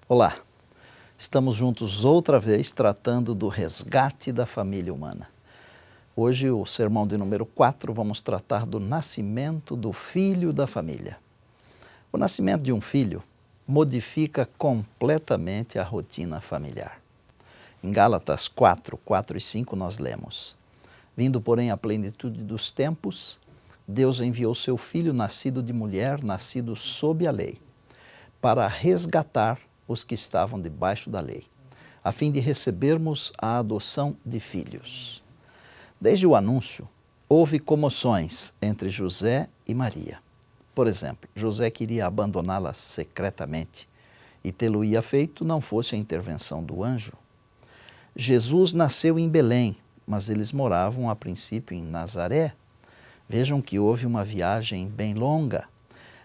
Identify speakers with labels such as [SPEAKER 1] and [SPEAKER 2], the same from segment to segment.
[SPEAKER 1] Olá, estamos juntos outra vez tratando do resgate da família humana. Hoje, o sermão de número 4, vamos tratar do nascimento do filho da família. O nascimento de um filho modifica completamente a rotina familiar. Em Gálatas 4, 4 e 5 nós lemos: Vindo, porém, à plenitude dos tempos, Deus enviou seu filho nascido de mulher, nascido sob a lei, para resgatar os que estavam debaixo da lei, a fim de recebermos a adoção de filhos. Desde o anúncio, houve comoções entre José e Maria. Por exemplo, José queria abandoná-la secretamente e tê-lo-ia feito não fosse a intervenção do anjo. Jesus nasceu em Belém, mas eles moravam a princípio em Nazaré. Vejam que houve uma viagem bem longa,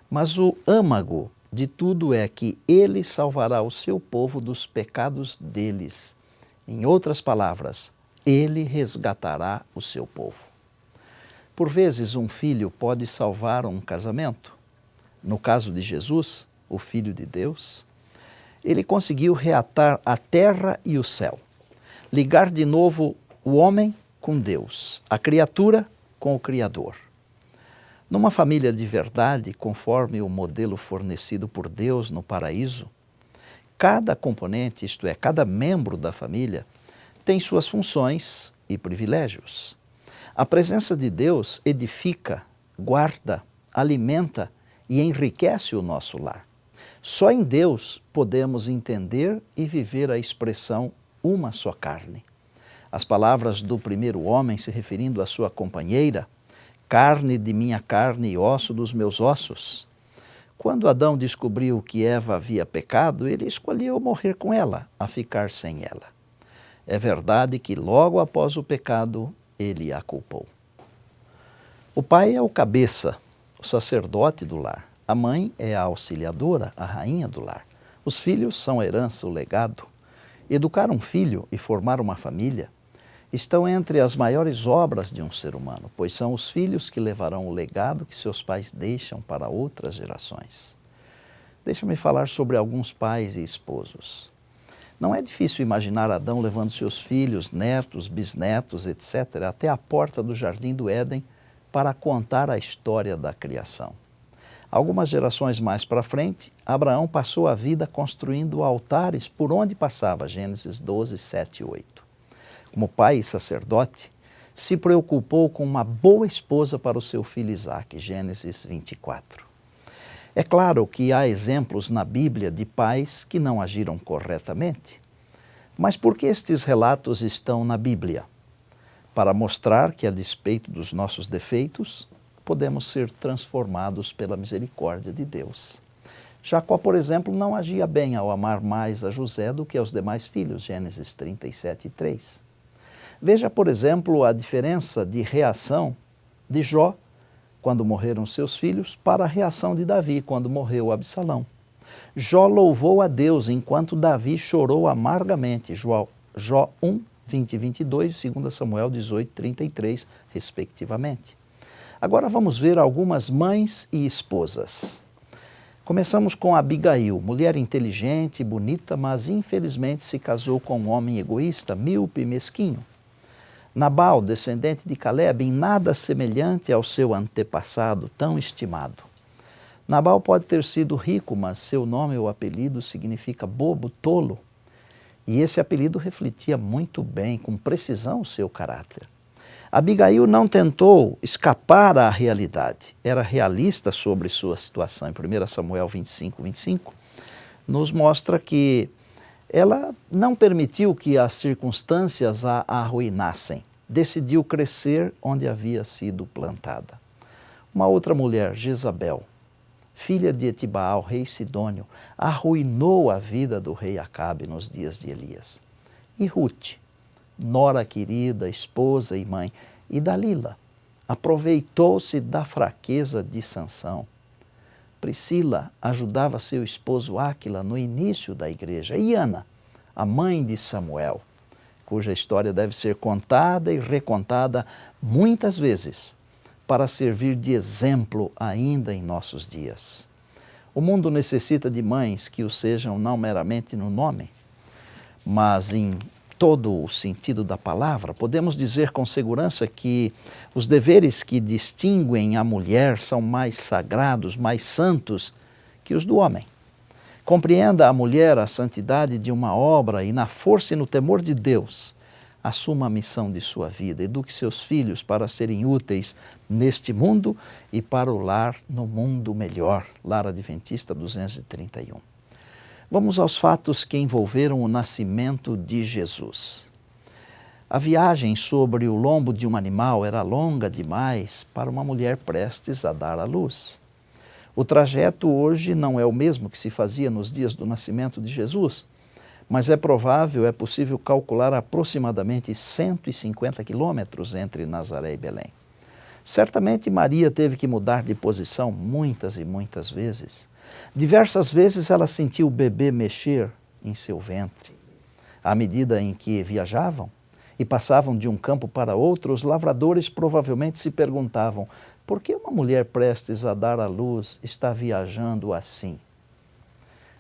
[SPEAKER 1] mas o âmago de tudo é que ele salvará o seu povo dos pecados deles. Em outras palavras, ele resgatará o seu povo. Por vezes, um filho pode salvar um casamento. No caso de Jesus, o Filho de Deus, ele conseguiu reatar a terra e o céu, ligar de novo o homem com Deus, a criatura com o Criador. Numa família de verdade, conforme o modelo fornecido por Deus no paraíso, cada componente, isto é, cada membro da família, tem suas funções e privilégios. A presença de Deus edifica, guarda, alimenta e enriquece o nosso lar. Só em Deus podemos entender e viver a expressão uma só carne. As palavras do primeiro homem se referindo à sua companheira, carne de minha carne e osso dos meus ossos. Quando Adão descobriu que Eva havia pecado, ele escolheu morrer com ela, a ficar sem ela. É verdade que logo após o pecado, ele a culpou. O pai é o cabeça, o sacerdote do lar. A mãe é a auxiliadora, a rainha do lar. Os filhos são a herança, o legado. Educar um filho e formar uma família estão entre as maiores obras de um ser humano, pois são os filhos que levarão o legado que seus pais deixam para outras gerações. Deixa-me falar sobre alguns pais e esposos. Não é difícil imaginar Adão levando seus filhos, netos, bisnetos, etc., até a porta do jardim do Éden para contar a história da criação. Algumas gerações mais para frente, Abraão passou a vida construindo altares por onde passava, Gênesis 12, 7 e 8. Como pai e sacerdote, se preocupou com uma boa esposa para o seu filho Isaque, Gênesis 24. É claro que há exemplos na Bíblia de pais que não agiram corretamente. Mas por que estes relatos estão na Bíblia? Para mostrar que, a despeito dos nossos defeitos, podemos ser transformados pela misericórdia de Deus. Jacó, por exemplo, não agia bem ao amar mais a José do que aos demais filhos, Gênesis 37, 3. Veja, por exemplo, a diferença de reação de Jó, quando morreram seus filhos, para a reação de Davi, quando morreu Absalão. Jó louvou a Deus, enquanto Davi chorou amargamente, Jó 1, 20 e 22, 2 Samuel 18, 33, respectivamente. Agora vamos ver algumas mães e esposas. Começamos com Abigail, mulher inteligente, bonita, mas infelizmente se casou com um homem egoísta, míope e mesquinho. Nabal, descendente de Caleb, em nada semelhante ao seu antepassado tão estimado. Nabal pode ter sido rico, mas seu nome ou apelido significa bobo, tolo. E esse apelido refletia muito bem, com precisão, o seu caráter. Abigail não tentou escapar à realidade, era realista sobre sua situação. Em 1 Samuel 25, 25, nos mostra que ela não permitiu que as circunstâncias a arruinassem. Decidiu crescer onde havia sido plantada. Uma outra mulher, Jezabel, filha de Etibaal, rei sidônio, arruinou a vida do rei Acabe nos dias de Elias. E Ruth, nora querida, esposa e mãe, e Dalila, aproveitou-se da fraqueza de Sansão. Priscila ajudava seu esposo Áquila no início da igreja. E Ana, a mãe de Samuel, cuja história deve ser contada e recontada muitas vezes para servir de exemplo ainda em nossos dias. O mundo necessita de mães que o sejam não meramente no nome, mas em todo o sentido da palavra. Podemos dizer com segurança que os deveres que distinguem a mulher são mais sagrados, mais santos que os do homem. Compreenda a mulher a santidade de uma obra e, na força e no temor de Deus, assuma a missão de sua vida. Eduque seus filhos para serem úteis neste mundo e para o lar no mundo melhor. Lar Adventista 231. Vamos aos fatos que envolveram o nascimento de Jesus. A viagem sobre o lombo de um animal era longa demais para uma mulher prestes a dar à luz. O trajeto hoje não é o mesmo que se fazia nos dias do nascimento de Jesus, mas é provável, é possível calcular aproximadamente 150 quilômetros entre Nazaré e Belém. Certamente Maria teve que mudar de posição muitas e muitas vezes. Diversas vezes ela sentiu o bebê mexer em seu ventre. À medida em que viajavam e passavam de um campo para outro, os lavradores provavelmente se perguntavam: por que uma mulher prestes a dar à luz está viajando assim?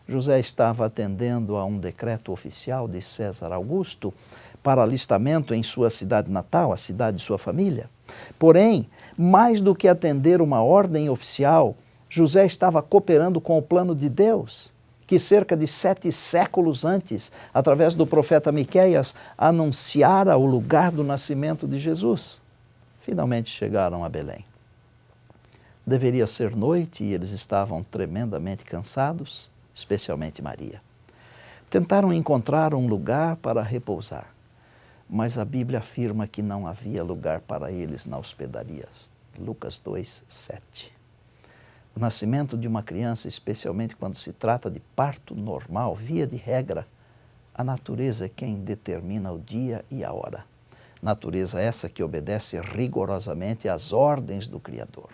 [SPEAKER 1] José estava atendendo a um decreto oficial de César Augusto para alistamento em sua cidade natal, a cidade de sua família. Porém, mais do que atender uma ordem oficial, José estava cooperando com o plano de Deus, que cerca de 7 séculos antes, através do profeta Miqueias, anunciara o lugar do nascimento de Jesus. Finalmente chegaram a Belém. Deveria ser noite e eles estavam tremendamente cansados, especialmente Maria. Tentaram encontrar um lugar para repousar, mas a Bíblia afirma que não havia lugar para eles na hospedaria. Lucas 2, 7. O nascimento de uma criança, especialmente quando se trata de parto normal, via de regra, a natureza é quem determina o dia e a hora. Natureza essa que obedece rigorosamente às ordens do Criador.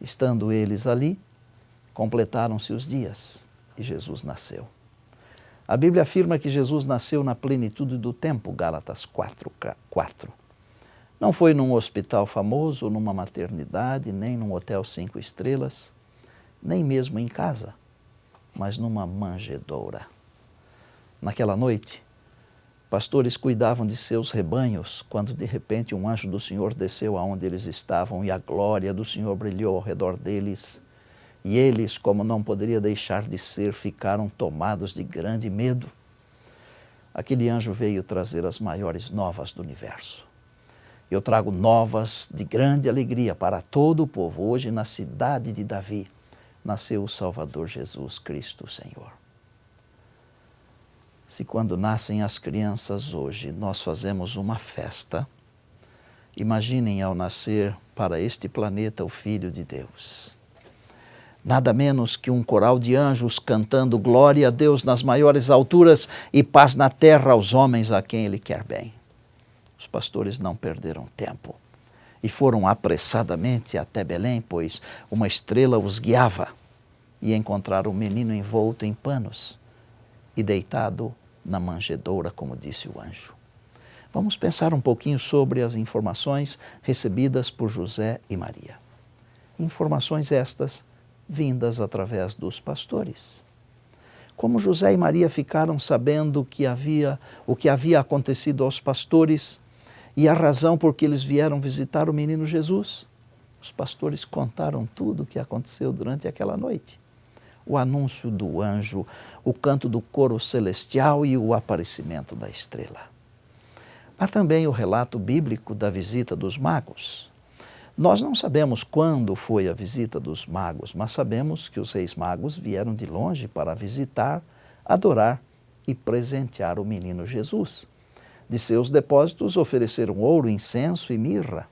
[SPEAKER 1] Estando eles ali, completaram-se os dias e Jesus nasceu. A Bíblia afirma que Jesus nasceu na plenitude do tempo, Gálatas 4:4. Não foi num hospital famoso, numa maternidade, nem num hotel 5 estrelas, nem mesmo em casa, mas numa manjedoura. Naquela noite, pastores cuidavam de seus rebanhos, quando de repente um anjo do Senhor desceu aonde eles estavam e a glória do Senhor brilhou ao redor deles. E eles, como não poderia deixar de ser, ficaram tomados de grande medo. Aquele anjo veio trazer as maiores novas do universo. Eu trago novas de grande alegria para todo o povo. Hoje, na cidade de Davi, nasceu o Salvador Jesus Cristo, Senhor. Se quando nascem as crianças hoje, nós fazemos uma festa, imaginem ao nascer para este planeta o Filho de Deus. Nada menos que um coral de anjos cantando glória a Deus nas maiores alturas e paz na terra aos homens a quem Ele quer bem. Os pastores não perderam tempo e foram apressadamente até Belém, pois uma estrela os guiava, e encontraram o menino envolto em panos e deitado na manjedoura, como disse o anjo. Vamos pensar um pouquinho sobre as informações recebidas por José e Maria. Informações estas vindas através dos pastores. Como José e Maria ficaram sabendo o que havia acontecido aos pastores e a razão por que eles vieram visitar o menino Jesus? Os pastores contaram tudo o que aconteceu durante aquela noite. O anúncio do anjo, o canto do coro celestial e o aparecimento da estrela. Há também o relato bíblico da visita dos magos. Nós não sabemos quando foi a visita dos magos, mas sabemos que os reis magos vieram de longe para visitar, adorar e presentear o menino Jesus. De seus depósitos ofereceram ouro, incenso e mirra.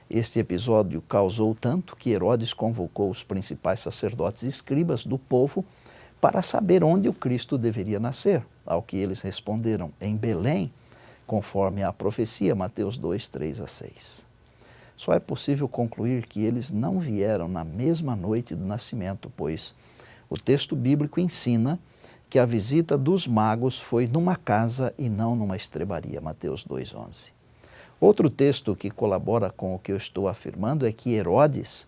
[SPEAKER 1] Este episódio causou tanto que Herodes convocou os principais sacerdotes e escribas do povo para saber onde o Cristo deveria nascer. Ao que eles responderam: em Belém, conforme a profecia, Mateus 2, 3 a 6. Só é possível concluir que eles não vieram na mesma noite do nascimento, pois o texto bíblico ensina que a visita dos magos foi numa casa e não numa estrebaria, Mateus 2,11. Outro texto que colabora com o que eu estou afirmando é que Herodes,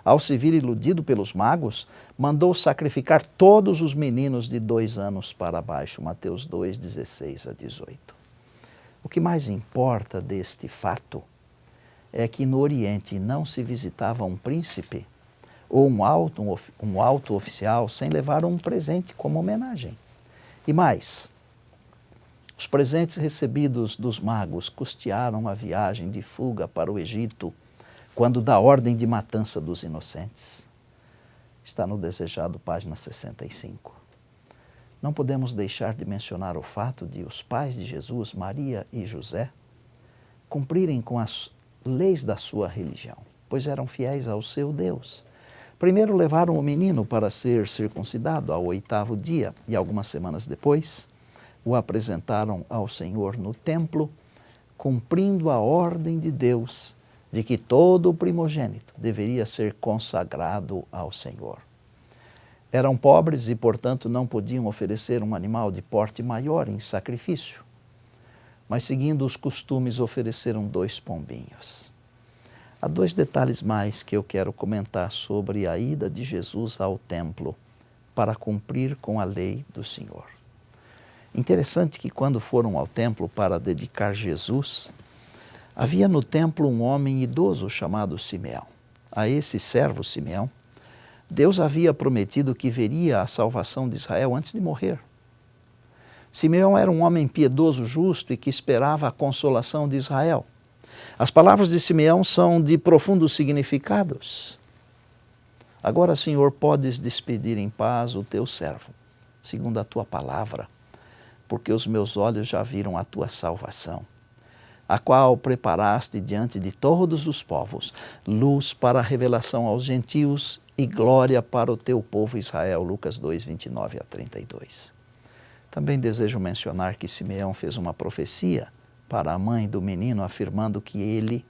[SPEAKER 1] ao se vir iludido pelos magos, mandou sacrificar todos os meninos de 2 anos para baixo. Mateus 2, 16 a 18. O que mais importa deste fato é que no Oriente não se visitava um príncipe ou um alto oficial sem levar um presente como homenagem. E mais, os presentes recebidos dos magos custearam a viagem de fuga para o Egito, quando dá ordem de matança dos inocentes. Está no Desejado, página 65. Não podemos deixar de mencionar o fato de os pais de Jesus, Maria e José, cumprirem com as leis da sua religião, pois eram fiéis ao seu Deus. Primeiro levaram o menino para ser circuncidado ao 8º dia e algumas semanas depois o apresentaram ao Senhor no templo, cumprindo a ordem de Deus de que todo o primogênito deveria ser consagrado ao Senhor. Eram pobres e, portanto, não podiam oferecer um animal de porte maior em sacrifício, mas, seguindo os costumes, ofereceram 2 pombinhos. Há 2 detalhes mais que eu quero comentar sobre a ida de Jesus ao templo para cumprir com a lei do Senhor. Interessante que quando foram ao templo para dedicar Jesus, havia no templo um homem idoso chamado Simeão. A esse servo Simeão, Deus havia prometido que veria a salvação de Israel antes de morrer. Simeão era um homem piedoso, justo e que esperava a consolação de Israel. As palavras de Simeão são de profundos significados. Agora, Senhor, podes despedir em paz o teu servo, segundo a tua palavra, porque os meus olhos já viram a tua salvação, a qual preparaste diante de todos os povos, luz para a revelação aos gentios e glória para o teu povo Israel. Lucas 2, 29 a 32. Também desejo mencionar que Simeão fez uma profecia para a mãe do menino, afirmando que ele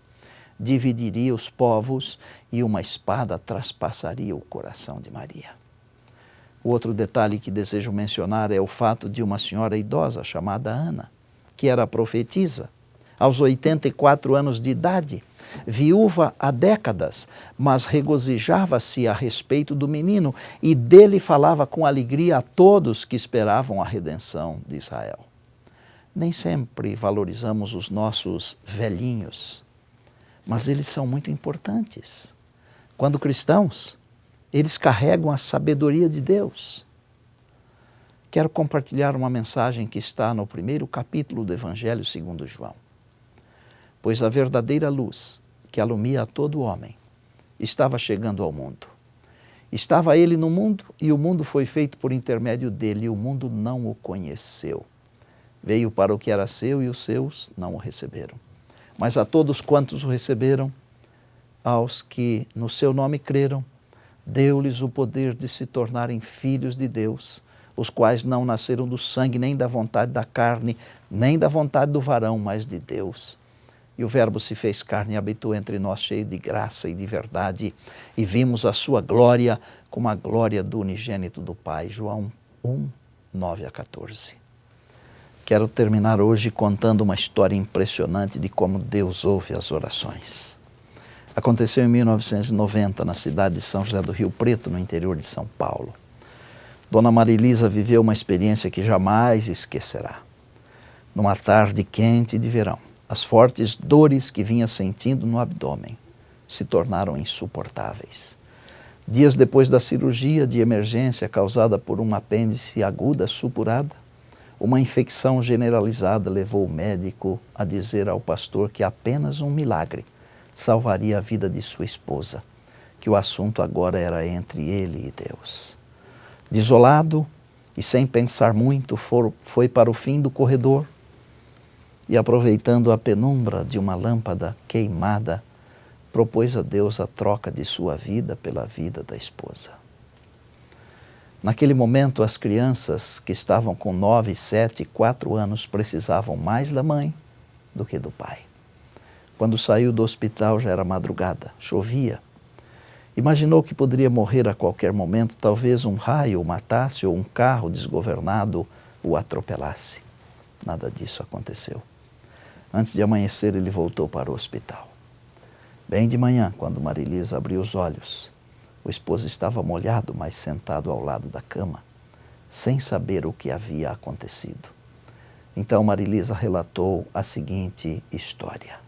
[SPEAKER 1] dividiria os povos e uma espada traspassaria o coração de Maria. O outro detalhe que desejo mencionar é o fato de uma senhora idosa chamada Ana, que era profetisa, aos 84 anos de idade, viúva há décadas, mas regozijava-se a respeito do menino e dele falava com alegria a todos que esperavam a redenção de Israel. Nem sempre valorizamos os nossos velhinhos, mas eles são muito importantes. Quando cristãos, eles carregam a sabedoria de Deus. Quero compartilhar uma mensagem que está no 1º capítulo do Evangelho segundo João. Pois a verdadeira luz, que alumia a todo homem, estava chegando ao mundo. Estava ele no mundo e o mundo foi feito por intermédio dele e o mundo não o conheceu. Veio para o que era seu e os seus não o receberam. Mas a todos quantos o receberam, aos que no seu nome creram, deu-lhes o poder de se tornarem filhos de Deus, os quais não nasceram do sangue, nem da vontade da carne, nem da vontade do varão, mas de Deus. E o Verbo se fez carne e habitou entre nós, cheio de graça e de verdade, e vimos a sua glória como a glória do unigênito do Pai. João 1, 9 a 14. Quero terminar hoje contando uma história impressionante de como Deus ouve as orações. Aconteceu em 1990, na cidade de São José do Rio Preto, no interior de São Paulo. Dona Marilisa viveu uma experiência que jamais esquecerá. Numa tarde quente de verão, as fortes dores que vinha sentindo no abdômen se tornaram insuportáveis. Dias depois da cirurgia de emergência causada por uma apêndice aguda supurada, uma infecção generalizada levou o médico a dizer ao pastor que apenas um milagre salvaria a vida de sua esposa, que o assunto agora era entre ele e Deus. Desolado e sem pensar muito, foi para o fim do corredor e, aproveitando a penumbra de uma lâmpada queimada, propôs a Deus a troca de sua vida pela vida da esposa. Naquele momento, as crianças que estavam com 9, 7 e 4 anos precisavam mais da mãe do que do pai. Quando saiu do hospital já era madrugada, chovia. Imaginou que poderia morrer a qualquer momento, talvez um raio o matasse ou um carro desgovernado o atropelasse. Nada disso aconteceu. Antes de amanhecer, ele voltou para o hospital. Bem de manhã, quando Marilisa abriu os olhos, O esposo estava molhado, mas sentado ao lado da cama, sem saber o que havia acontecido. Então Marilisa relatou a seguinte história.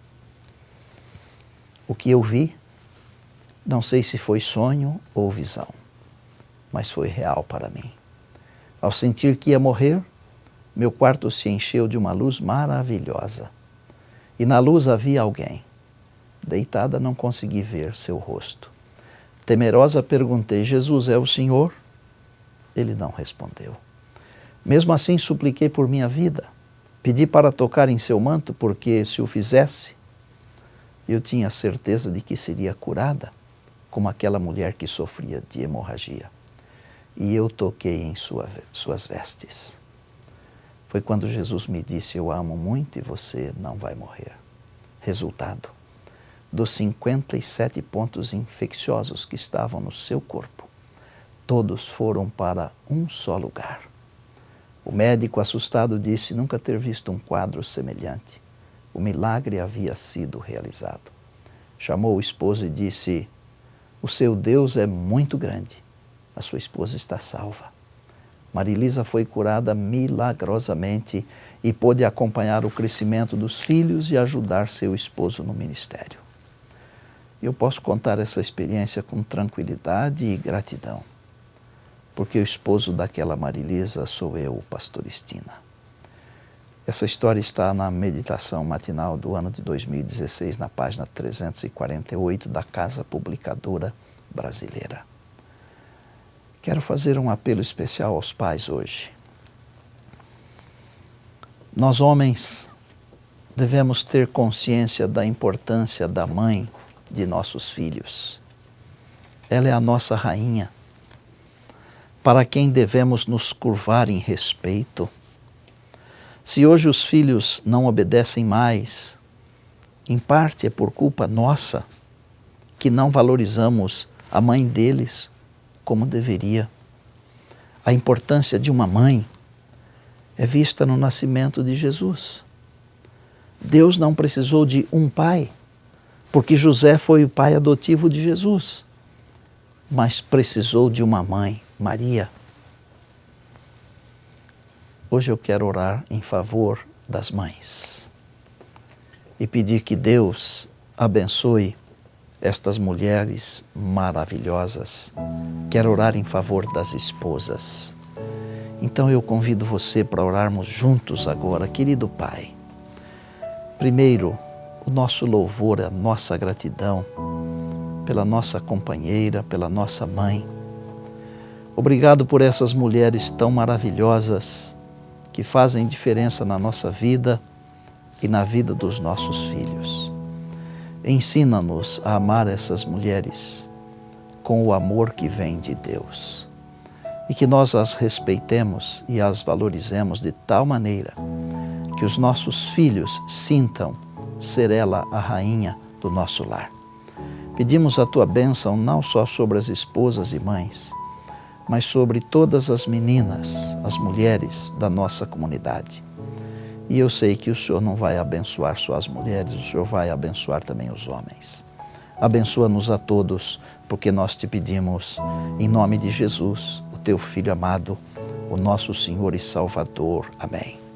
[SPEAKER 1] O que eu vi, não sei se foi sonho ou visão, mas foi real para mim. Ao sentir que ia morrer, meu quarto se encheu de uma luz maravilhosa. E na luz havia alguém. Deitada, não consegui ver seu rosto. Temerosa, perguntei: Jesus, é o Senhor? Ele não respondeu. Mesmo assim, supliquei por minha vida. Pedi para tocar em seu manto, porque se o fizesse, eu tinha certeza de que seria curada, como aquela mulher que sofria de hemorragia. E eu toquei em suas vestes. Foi quando Jesus me disse: eu amo muito e você não vai morrer. Resultado: dos 57 pontos infecciosos que estavam no seu corpo, todos foram para um só lugar. O médico, assustado, disse nunca ter visto um quadro semelhante. O milagre havia sido realizado. Chamou o esposo e disse: o seu Deus é muito grande. A sua esposa está salva. Marilisa foi curada milagrosamente e pôde acompanhar o crescimento dos filhos e ajudar seu esposo no ministério. Eu posso contar essa experiência com tranquilidade e gratidão, porque o esposo daquela Marilisa sou eu, o pastor Estina. Essa história está na meditação matinal do ano de 2016, na página 348 da Casa Publicadora Brasileira. Quero fazer um apelo especial aos pais hoje. Nós, homens, devemos ter consciência da importância da mãe de nossos filhos. Ela é a nossa rainha, para quem devemos nos curvar em respeito. Se hoje os filhos não obedecem mais, em parte é por culpa nossa, que não valorizamos a mãe deles como deveria. A importância de uma mãe é vista no nascimento de Jesus. Deus não precisou de um pai, porque José foi o pai adotivo de Jesus, mas precisou de uma mãe, Maria. Hoje eu quero orar em favor das mães e pedir que Deus abençoe estas mulheres maravilhosas. Quero orar em favor das esposas. Então eu convido você para orarmos juntos agora, querido Pai. Primeiro, o nosso louvor, a nossa gratidão pela nossa companheira, pela nossa mãe. Obrigado por essas mulheres tão maravilhosas que fazem diferença na nossa vida e na vida dos nossos filhos. Ensina-nos a amar essas mulheres com o amor que vem de Deus e que nós as respeitemos e as valorizemos de tal maneira que os nossos filhos sintam ser ela a rainha do nosso lar. Pedimos a Tua bênção não só sobre as esposas e mães, mas sobre todas as meninas, as mulheres da nossa comunidade. E eu sei que o Senhor não vai abençoar só as mulheres, o Senhor vai abençoar também os homens. Abençoa-nos a todos, porque nós te pedimos, em nome de Jesus, o Teu Filho amado, o nosso Senhor e Salvador. Amém.